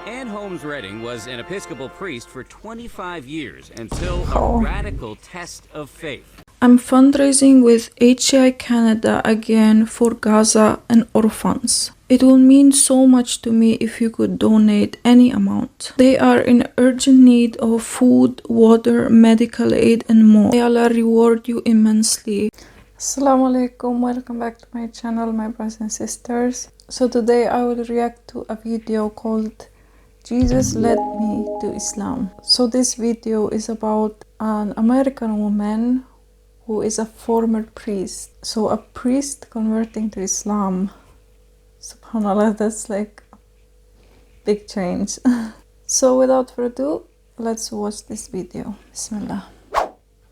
Ann Holmes Redding was an Episcopal priest for 25 years until Oh. a radical test of faith. I'm fundraising with HCI Canada again for Gaza and orphans. It will mean so much to me if you could donate any amount. They are in urgent need of food, water, medical aid and more. May Allah reward you immensely. Assalamu alaikum, welcome back to my channel, my brothers and sisters. So today I will react to a video called Jesus Led Me to Islam. So this video is about an American woman who is a former priest. So a priest converting to Islam. SubhanAllah, that's like a big change. So without further ado, let's watch this video. Bismillah.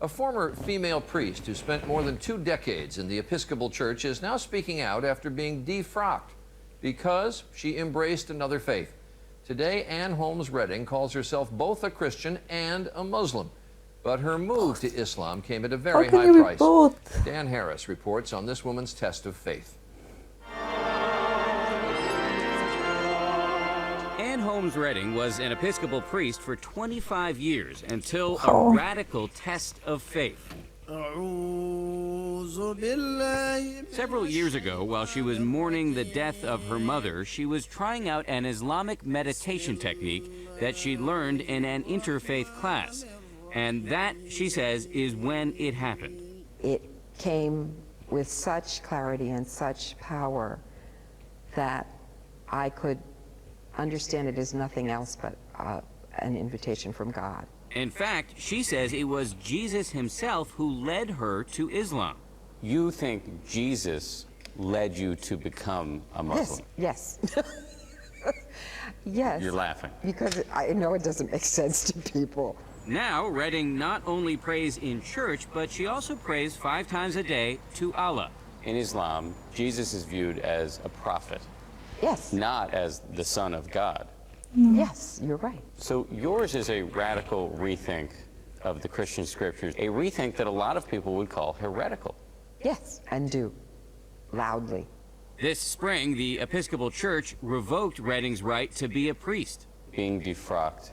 A former female priest who spent more than 2 decades in the Episcopal Church is now speaking out after being defrocked because she embraced another faith. Today, Ann Holmes Redding calls herself both a Christian and a Muslim. But her move to Islam came at a very high price. Both? Dan Harris reports on this woman's test of faith. Ann Holmes Redding was an Episcopal priest for 25 years until Oh. a radical test of faith. Several years ago, while she was mourning the death of her mother, she was trying out an Islamic meditation technique that she learned in an interfaith class. And that, she says, is when it happened. It came with such clarity and such power that I could understand it as nothing else but an invitation from God. In fact, she says it was Jesus himself who led her to Islam. You think Jesus led you to become a Muslim? Yes. Yes. You're laughing. Because I know it doesn't make sense to people. Now, Redding not only prays in church, but she also prays 5 times a day to Allah. In Islam, Jesus is viewed as a prophet, Yes. not as the Son of God. Yes, you're right. So yours is a radical rethink of the Christian scriptures, a rethink that a lot of people would call heretical. Yes, and do. Loudly. This spring, the Episcopal Church revoked Redding's right to be a priest. Being defrocked,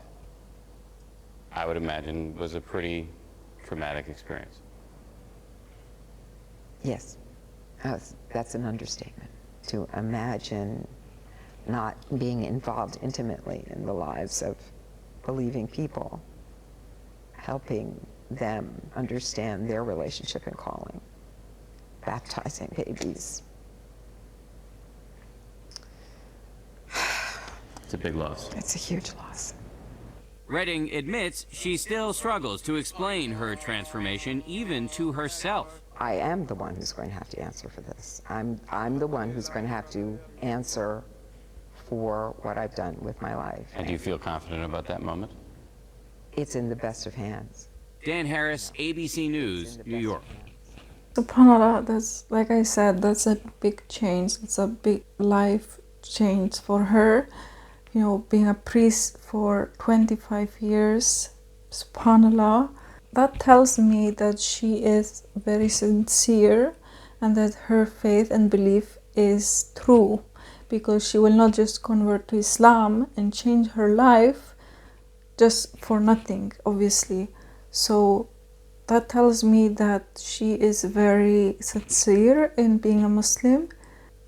I would imagine, was a pretty traumatic experience. Yes. That's an understatement. To imagine not being involved intimately in the lives of believing people, helping them understand their relationship and calling, baptizing babies. It's a big loss. It's a huge loss. Redding admits she still struggles to explain her transformation even to herself. I am the one who's going to have to answer for this. I'm the one who's going to have to answer for what I've done with my life. And do you feel confident about that moment? It's in the best of hands. Dan Harris, ABC News, New York. SubhanAllah, that's, like I said, that's a big change. It's a big life change for her. You know, being a priest for 25 years, SubhanAllah. That tells me that she is very sincere and that her faith and belief is true, because she will not just convert to Islam and change her life just for nothing, obviously. So that tells me that she is very sincere in being a Muslim.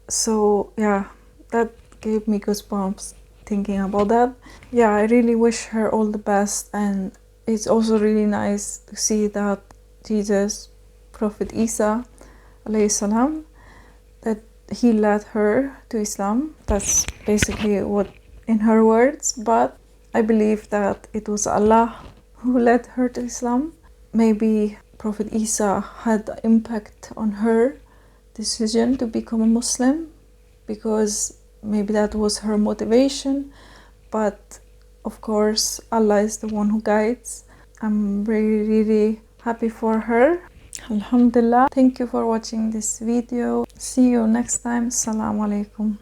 So yeah, that gave me goosebumps thinking about that. Yeah, I really wish her all the best, and it's also really nice to see that Jesus, Prophet Isa, alayhi salam, that he led her to Islam. That's basically what in her words, but I believe that it was Allah who led her to Islam. Maybe Prophet Isa had an impact on her decision to become a Muslim, because maybe that was her motivation, but of course Allah is the one who guides. I'm really happy for her. Alhamdulillah. Thank you for watching this video. See you next time. Assalamu alaikum.